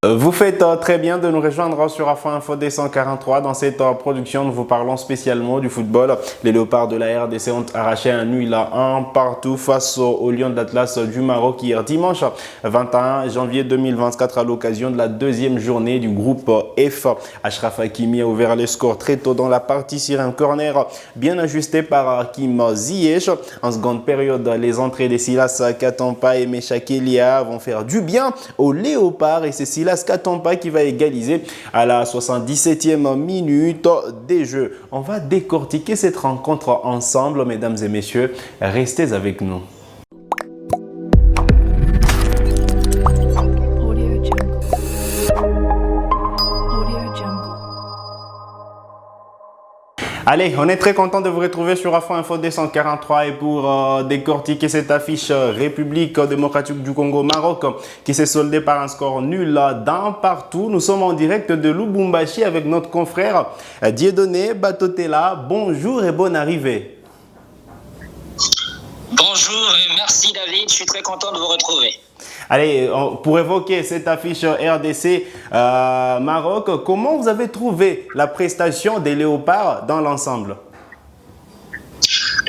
Vous faites très bien de nous rejoindre sur Afro Info D143. Dans cette production, nous vous parlons spécialement du football. Les Léopards de la RDC ont arraché un nul à 1 partout face aux Lions de l'Atlas du Maroc hier dimanche 21 janvier 2024 à l'occasion de la deuxième journée du groupe F. Achraf Hakimi a ouvert le score très tôt dans la partie sur un corner bien ajusté par Hakim Ziyech. En seconde période, les entrées de Silas Katampa et Mecha Kelia vont faire du bien aux Léopards et c'est Silas Katampa qui va égaliser à la 77e minute des jeux. On va décortiquer cette rencontre ensemble, mesdames et messieurs. Restez avec nous. Allez, on est très content de vous retrouver sur Afro Info D143 et pour décortiquer cette affiche République démocratique du Congo-Maroc qui s'est soldée par un score nul d'un partout. Nous sommes en direct de Lubumbashi avec notre confrère Dieudonné Batotela. Bonjour et bonne arrivée. Bonjour et merci David, je suis très content de vous retrouver. Allez, pour évoquer cette affiche RDC Maroc, comment vous avez trouvé la prestation des Léopards dans l'ensemble?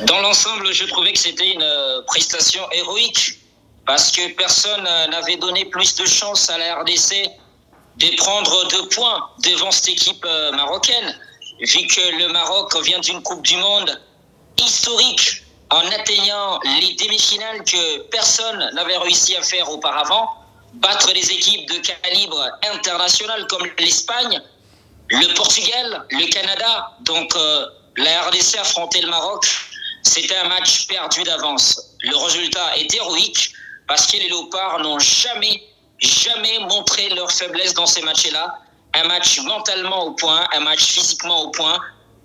Dans l'ensemble, je trouvais que c'était une prestation héroïque parce que personne n'avait donné plus de chance à la RDC de prendre 2 points devant cette équipe marocaine, vu que le Maroc vient d'une Coupe du Monde historique en atteignant les demi-finales que personne n'avait réussi à faire auparavant, battre des équipes de calibre international comme l'Espagne, le Portugal, le Canada. Donc la RDC affrontait le Maroc. C'était un match perdu d'avance. Le résultat est héroïque parce que les Léopards n'ont jamais montré leur faiblesse dans ces matchs-là. Un match mentalement au point, un match physiquement au point.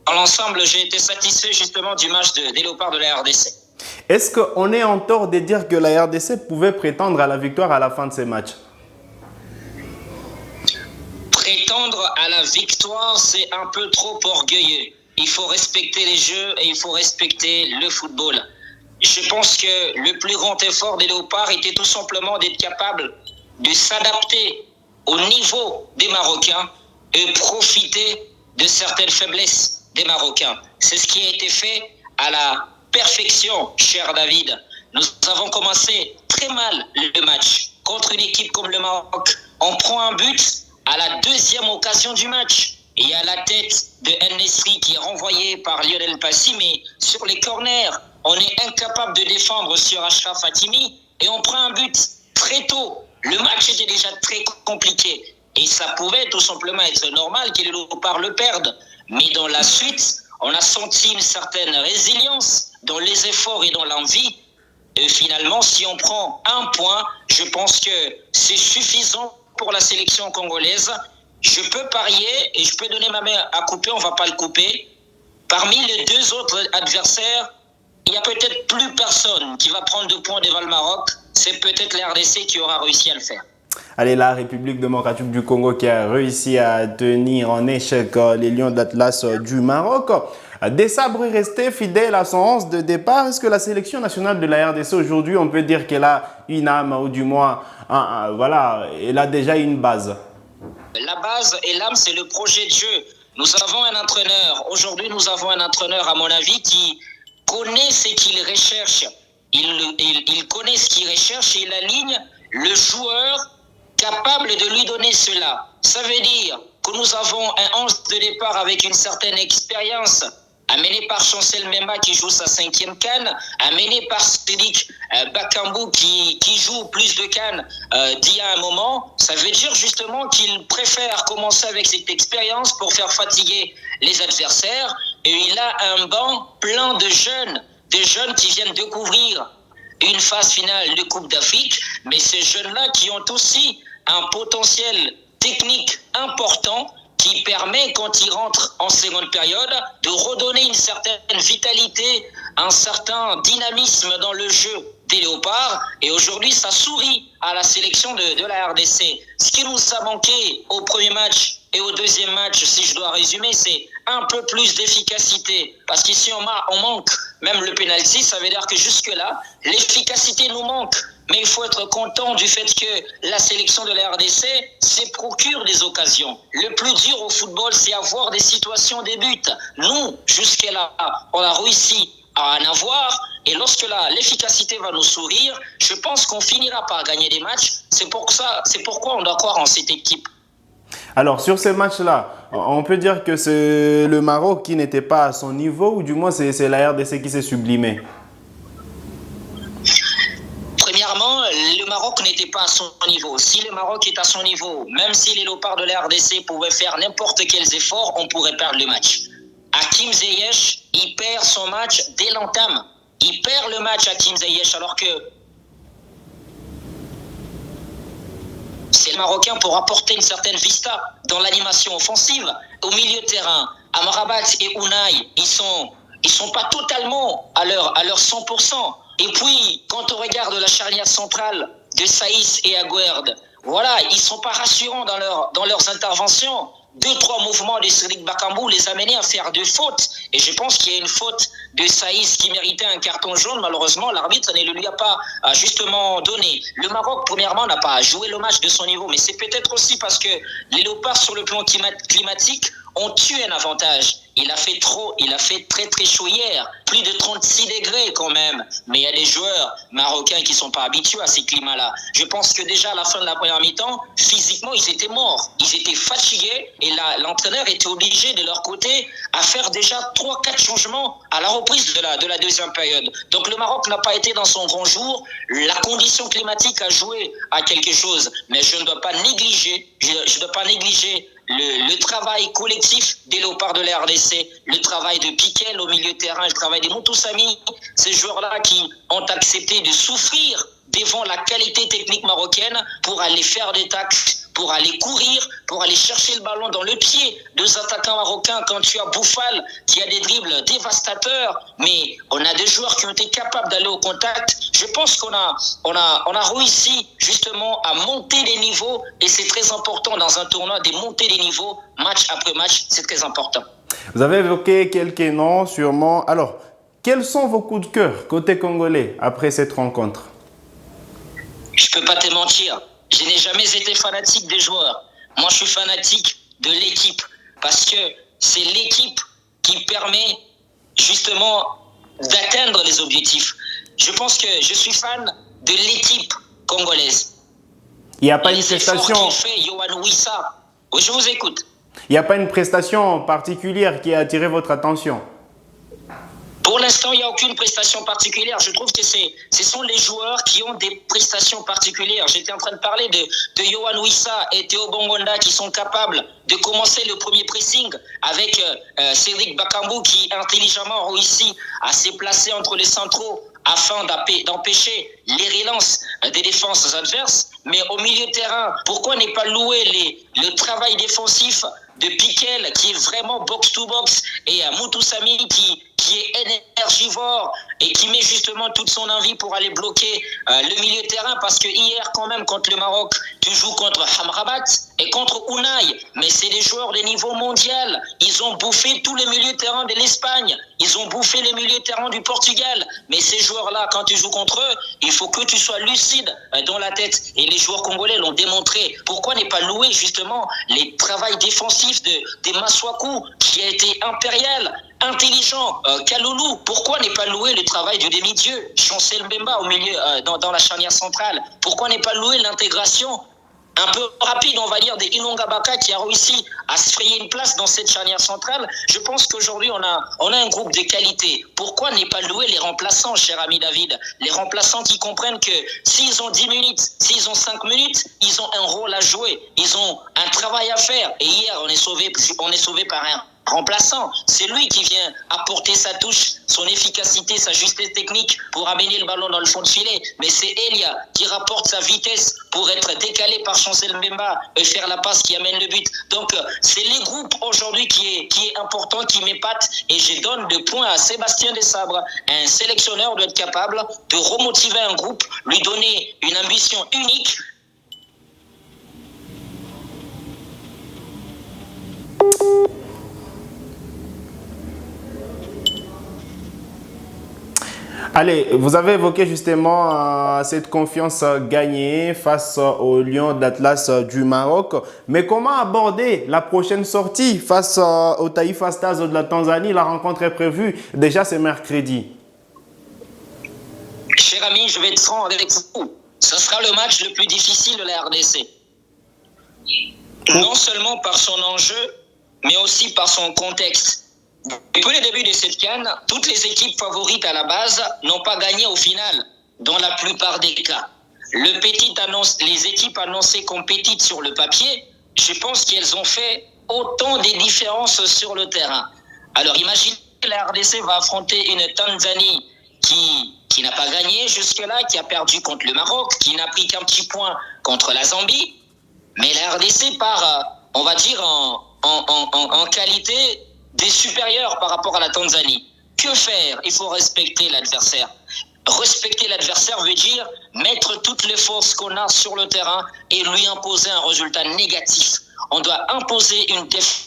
Dans l'ensemble, j'ai été satisfait justement du match des Léopards de la RDC. Est-ce qu'on est en tort de dire que la RDC pouvait prétendre à la victoire à la fin de ces matchs? Prétendre à la victoire, c'est un peu trop orgueilleux. Il faut respecter les jeux et il faut respecter le football. Je pense que le plus grand effort des Léopards était tout simplement d'être capable de s'adapter au niveau des Marocains et profiter de certaines faiblesses des Marocains. C'est ce qui a été fait à la perfection, cher David. Nous avons commencé très mal le match contre une équipe comme le Maroc. On prend un but à la 2e occasion du match. Et il y a la tête de En-Nesyri qui est renvoyée par Lionel Passy, mais sur les corners, on est incapable de défendre sur Achraf Hakimi et on prend un but très tôt. Le match était déjà très compliqué et ça pouvait tout simplement être normal que les Léopards le perdent. Mais dans la suite, on a senti une certaine résilience dans les efforts et dans l'envie. Et finalement, si on prend un point, je pense que c'est suffisant pour la sélection congolaise. Je peux parier et je peux donner ma main à couper, on ne va pas le couper. Parmi les 2 autres adversaires, il n'y a peut-être plus personne qui va prendre 2 points devant le Maroc. C'est peut-être la RDC qui aura réussi à le faire. Allez, la République démocratique du Congo qui a réussi à tenir en échec les Lions de l'Atlas du Maroc. Des sabres restés fidèles à son 11 de départ. Est-ce que la sélection nationale de la RDC aujourd'hui, on peut dire qu'elle a une âme ou du moins, voilà, elle a déjà une base? La base et l'âme, c'est le projet de jeu. Nous avons un entraîneur. Aujourd'hui, nous avons un entraîneur, à mon avis, qui connaît ce qu'il recherche. Il connaît ce qu'il recherche et il aligne le joueur capable de lui donner cela. Ça veut dire que nous avons un 11 de départ avec une certaine expérience, amené par Chancel Memba qui joue sa 5e CAN, amené par Cédric Bakambu qui joue plus de CAN d'il y a un moment. Ça veut dire justement qu'il préfère commencer avec cette expérience pour faire fatiguer les adversaires. Et il a un banc plein de jeunes qui viennent découvrir une phase finale de Coupe d'Afrique, mais ces jeunes-là qui ont aussi un potentiel technique important qui permet, quand ils rentrent en seconde période, de redonner une certaine vitalité, un certain dynamisme dans le jeu des Léopards. Et aujourd'hui, ça sourit à la sélection de la RDC. Ce qui nous a manqué au premier match et au deuxième match, si je dois résumer, c'est un peu plus d'efficacité. Parce qu'ici, on manque même le penalty. Ça veut dire que jusque-là, l'efficacité nous manque. mais il faut être content du fait que la sélection de la RDC se procure des occasions. Le plus dur au football, c'est avoir des situations, des buts. Nous, jusque-là, on a réussi à en avoir, et lorsque l'efficacité va nous sourire, je pense qu'on finira par gagner des matchs. C'est pourquoi on doit croire en cette équipe. Alors, sur ces matchs-là, on peut dire que c'est le Maroc qui n'était pas à son niveau, ou du moins c'est la RDC qui s'est sublimée? Premièrement, le Maroc n'était pas à son niveau. Si le Maroc est à son niveau, même si les léopards de la RDC pouvaient faire n'importe quels efforts, on pourrait perdre le match. Hakim Ziyech, il perd son match dès l'entame. Il perd le match, Hakim Ziyech, alors que c'est le Marocain pour apporter une certaine vista dans l'animation offensive. Au milieu de terrain, Amrabat et Unai, ils sont pas totalement à leur 100%. Et puis, quand on regarde la charnière centrale de Saïs et Aguerd, voilà, ils sont pas rassurants dans leurs interventions. 2-3 mouvements de Cédric Bakambu les amenaient à faire deux fautes. Et je pense qu'il y a une faute de Saïs qui méritait un carton jaune. Malheureusement, l'arbitre ne le lui a pas justement donné. Le Maroc, premièrement, n'a pas joué le match de son niveau. Mais c'est peut-être aussi parce que les léopards, sur le plan climatique, ont tué un avantage. Il a fait très très chaud hier, plus de 36 degrés quand même. Mais il y a des joueurs marocains qui sont pas habitués à ces climats-là. Je pense que déjà à la fin de la première mi-temps, physiquement, ils étaient morts. Ils étaient fatigués et l'entraîneur était obligé de leur côté à faire déjà 3-4 changements à la reprise de la deuxième période. Donc le Maroc n'a pas été dans son grand jour. La condition climatique a joué à quelque chose. Mais je ne dois pas négliger, le travail collectif des léopards de la RDC, le travail de Piquel au milieu de terrain, le travail des Moutoussamy, ces joueurs-là qui ont accepté de souffrir devant la qualité technique marocaine pour aller faire des tacles, pour aller courir, pour aller chercher le ballon dans le pied des attaquants marocains. Quand tu as Bouffal qui a des dribbles dévastateurs, mais on a des joueurs qui ont été capables d'aller au contact. Je pense qu'on a réussi justement à monter les niveaux, et c'est très important dans un tournoi de monter les niveaux match après match, c'est très important. Vous avez évoqué quelques noms sûrement. Alors, quels sont vos coups de cœur côté congolais après cette rencontre? Je peux pas te mentir, je n'ai jamais été fanatique des joueurs. Moi, je suis fanatique de l'équipe parce que c'est l'équipe qui permet justement d'atteindre les objectifs. Je pense que je suis fan de l'équipe congolaise. Il n'y a pas une prestation. Fait Yohan Wissa. Oui, je vous écoute. Il n'y a pas une prestation particulière qui a attiré votre attention? Pour l'instant, il n'y a aucune prestation particulière. Je trouve que ce sont les joueurs qui ont des prestations particulières. J'étais en train de parler de Yohan Wissa et Théo Bongonda qui sont capables de commencer le premier pressing avec Cédric Bakambu qui intelligemment réussit à se placer entre les centraux afin d'empêcher les relances des défenses adverses. Mais au milieu de terrain, pourquoi ne pas louer le travail défensif de Piquel qui est vraiment box-to-box et Moutoussamy qui est énergivore et qui met justement toute son envie pour aller bloquer le milieu de terrain, parce que hier quand même contre le Maroc, tu joues contre Amrabat et contre Unai, mais c'est des joueurs de niveau mondial. Ils ont bouffé tous les milieux de terrain de l'Espagne, ils ont bouffé les milieux de terrain du Portugal, mais ces joueurs-là, quand tu joues contre eux, il faut que tu sois lucide dans la tête, et les joueurs congolais l'ont démontré. Pourquoi ne pas louer justement les travails défensifs de Maswaku qui a été impérial, intelligent, Kaloulou? Pourquoi ne pas louer le travail du demi-dieu Chancel Mbemba au milieu, dans la charnière centrale? Pourquoi ne pas louer l'intégration un peu rapide, on va dire, de Ilonga Baka qui a réussi à se frayer une place dans cette charnière centrale? Je pense qu'aujourd'hui, on a un groupe de qualité. Pourquoi ne pas louer les remplaçants, cher ami David? Les remplaçants qui comprennent que s'ils ont 10 minutes, s'ils ont 5 minutes, ils ont un rôle à jouer. Ils ont un travail à faire. Et hier, on est sauvé par un remplaçant. C'est lui qui vient apporter sa touche, son efficacité, sa justesse technique pour amener le ballon dans le fond de filet. Mais c'est Elia qui rapporte sa vitesse pour être décalé par Chancel Mbemba et faire la passe qui amène le but. Donc, c'est les groupes aujourd'hui qui est important, qui m'épate. Et je donne 2 points à Sébastien Desabre. Un sélectionneur doit être capable de remotiver un groupe, lui donner une ambition unique. Allez, vous avez évoqué justement cette confiance gagnée face aux Lions d'Atlas du Maroc. Mais comment aborder la prochaine sortie face au Taifa Stars de la Tanzanie? La rencontre est prévue déjà ce mercredi. Cher ami, je vais être franc avec vous. Ce sera le match le plus difficile de la RDC. Non seulement par son enjeu, mais aussi par son contexte. Depuis le début de cette CAN, toutes les équipes favorites à la base n'ont pas gagné au final, dans la plupart des cas. Les équipes annoncées compétites sur le papier, je pense qu'elles ont fait autant des différences sur le terrain. Alors imaginez que la RDC va affronter une Tanzanie qui n'a pas gagné jusque-là, qui a perdu contre le Maroc, qui n'a pris qu'un petit point contre la Zambie. Mais la RDC part, on va dire, en qualité des supérieurs par rapport à la Tanzanie. Que faire? Il faut respecter l'adversaire. Respecter l'adversaire veut dire mettre toutes les forces qu'on a sur le terrain et lui imposer un résultat négatif. On doit imposer une défaite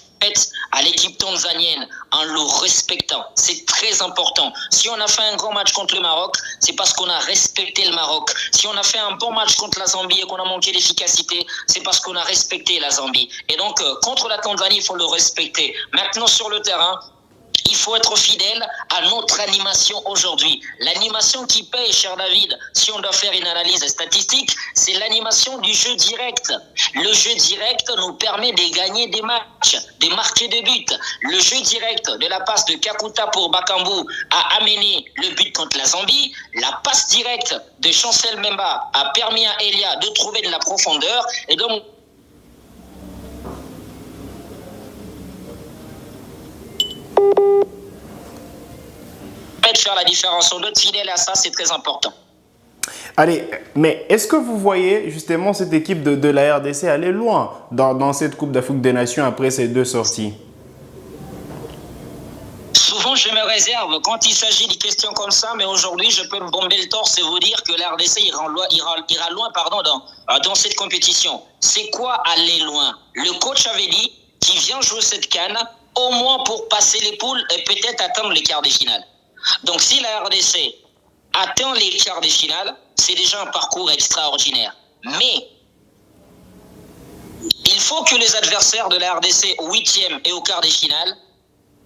à l'équipe tanzanienne en le respectant. C'est très important. Si on a fait un grand match contre le Maroc, c'est parce qu'on a respecté le Maroc. Si on a fait un bon match contre la Zambie et qu'on a manqué d'efficacité, c'est parce qu'on a respecté la Zambie. Et donc, contre la Tanzanie, il faut le respecter. Maintenant, sur le terrain, il faut être fidèle à notre animation aujourd'hui. L'animation qui paye, cher David, si on doit faire une analyse statistique, c'est l'animation du jeu direct. Le jeu direct nous permet de gagner des matchs, de marquer des buts. Le jeu direct de la passe de Kakuta pour Bakambu a amené le but contre la Zambie. La passe directe de Chancel Memba a permis à Elia de trouver de la profondeur. Et donc, de faire la différence. On doit être fidèle à ça, c'est très important. Allez, mais est-ce que vous voyez justement cette équipe de la RDC aller loin dans cette Coupe d'Afrique des Nations après ces deux sorties? Souvent, je me réserve quand il s'agit de questions comme ça, mais aujourd'hui, je peux me bomber le torse et vous dire que la RDC ira loin dans cette compétition. C'est quoi aller loin? Le coach avait dit qu'il vient jouer cette CAN au moins pour passer les poules et peut-être atteindre les quarts de finale. Donc, si la RDC atteint les quarts de finale, c'est déjà un parcours extraordinaire. Mais il faut que les adversaires de la RDC au 8e et au quart de finale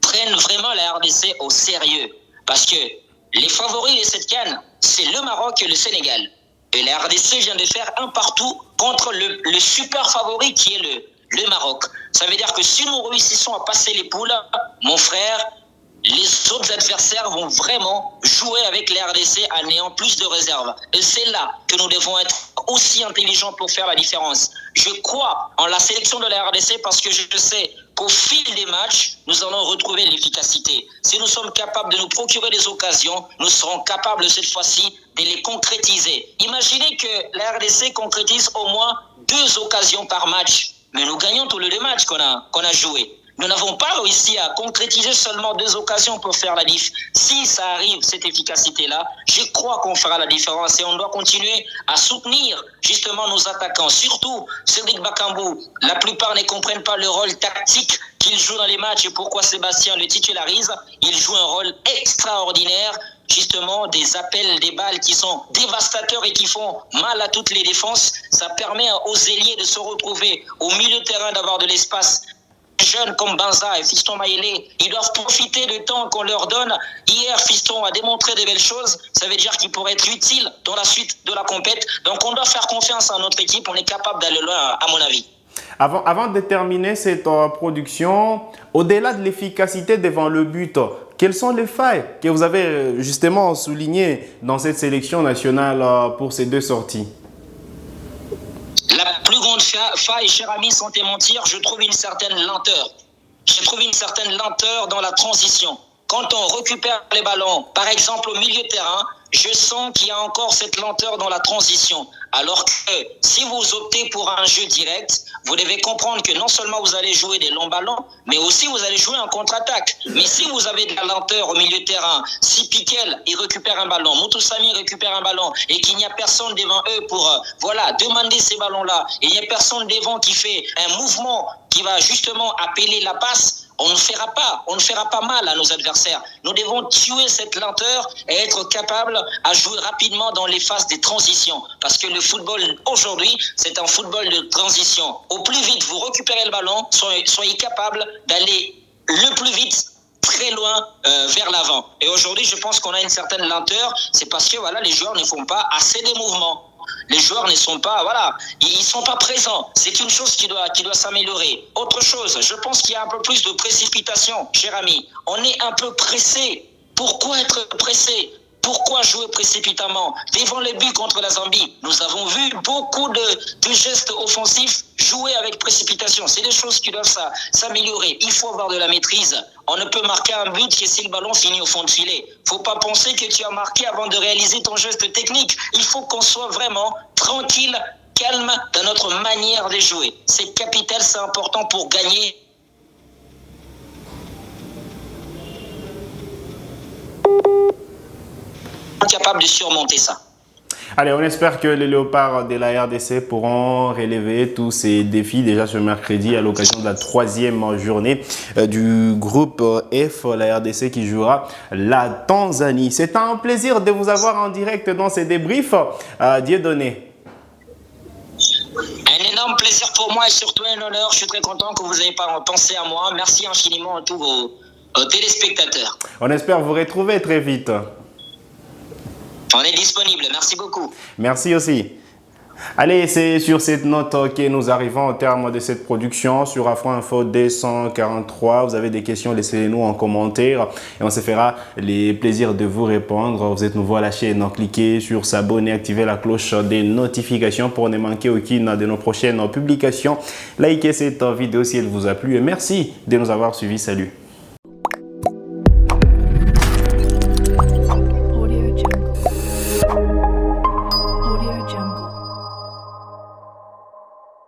prennent vraiment la RDC au sérieux. Parce que les favoris de cette CAN, c'est le Maroc et le Sénégal. Et la RDC vient de faire un partout contre le super favori qui est le Maroc. Ça veut dire que si nous réussissons à passer les poules, mon frère, les autres adversaires vont vraiment jouer avec la RDC en ayant plus de réserves. Et c'est là que nous devons être aussi intelligents pour faire la différence. Je crois en la sélection de la RDC parce que je sais qu'au fil des matchs, nous allons retrouver l'efficacité. Si nous sommes capables de nous procurer des occasions, nous serons capables cette fois-ci de les concrétiser. Imaginez que la RDC concrétise au moins 2 occasions par match. Mais nous gagnons tous les 2 matchs qu'on a joués. Nous n'avons pas réussi à concrétiser seulement 2 occasions pour faire la diff. Si ça arrive, cette efficacité-là, je crois qu'on fera la différence et on doit continuer à soutenir justement nos attaquants. Surtout Cédric Bakambu. La plupart ne comprennent pas le rôle tactique qu'il joue dans les matchs et pourquoi Sébastien le titularise. Il joue un rôle extraordinaire. Justement, des appels, des balles qui sont dévastateurs et qui font mal à toutes les défenses. Ça permet aux ailiers de se retrouver au milieu de terrain, d'avoir de l'espace. Jeunes comme Banza et Fiston Maïlé, ils doivent profiter du temps qu'on leur donne. Hier, Fiston a démontré de belles choses. Ça veut dire qu'il pourrait être utile dans la suite de la compète. Donc, on doit faire confiance à notre équipe. On est capable d'aller loin, à mon avis. Avant de terminer cette production, au-delà de l'efficacité devant le but, quelles sont les failles que vous avez justement soulignées dans cette sélection nationale pour ces 2 sorties? La plus grande faille, cher ami, sans te mentir, je trouve une certaine lenteur. Je trouve une certaine lenteur dans la transition. Quand on récupère les ballons, par exemple au milieu de terrain, je sens qu'il y a encore cette lenteur dans la transition. Alors que si vous optez pour un jeu direct, vous devez comprendre que non seulement vous allez jouer des longs ballons, mais aussi vous allez jouer en contre-attaque. Mais si vous avez de la lenteur au milieu de terrain, si Piquel il récupère un ballon, Moutoussamy récupère un ballon et qu'il n'y a personne devant eux pour demander ces ballons-là, et il n'y a personne devant qui fait un mouvement qui va justement appeler la passe, on ne fera pas mal à nos adversaires. Nous devons tuer cette lenteur et être capables à jouer rapidement dans les phases des transitions. Parce que le football aujourd'hui, c'est un football de transition. Au plus vite vous récupérez le ballon, soyez capables d'aller le plus vite très loin vers l'avant. Et aujourd'hui, je pense qu'on a une certaine lenteur. C'est parce que les joueurs ne font pas assez de mouvements. Les joueurs ne sont pas, ils sont pas présents. C'est une chose qui doit s'améliorer. Autre chose, je pense qu'il y a un peu plus de précipitation, cher ami. On est un peu pressé. Pourquoi être pressé? Pourquoi jouer précipitamment? Devant les buts contre la Zambie, nous avons vu beaucoup de gestes offensifs jouer avec précipitation. C'est des choses qui doivent s'améliorer. Il faut avoir de la maîtrise. On ne peut marquer un but que si le ballon finit au fond de filet. Il ne faut pas penser que tu as marqué avant de réaliser ton geste technique. Il faut qu'on soit vraiment tranquille, calme dans notre manière de jouer. C'est capital, c'est important pour gagner. Capable de surmonter ça. Allez, on espère que les Léopards de la RDC pourront relever tous ces défis déjà ce mercredi à l'occasion de la 3e journée du groupe F, la RDC qui jouera la Tanzanie. C'est un plaisir de vous avoir en direct dans ces débriefs. Dieudonné. Un énorme plaisir pour moi et surtout un honneur. Je suis très content que vous ayez pensé à moi. Merci infiniment à tous vos téléspectateurs. On espère vous retrouver très vite. On est disponible, merci beaucoup. Merci aussi. Allez, c'est sur cette note que nous arrivons au terme de cette production sur Afro Info 243. Vous avez des questions, laissez-les-nous en commentaire et on se fera les plaisirs de vous répondre. Vous êtes nouveau à la chaîne, donc cliquez sur s'abonner, activez la cloche des notifications pour ne manquer aucune de nos prochaines publications. Likez cette vidéo si elle vous a plu et merci de nous avoir suivis. Salut.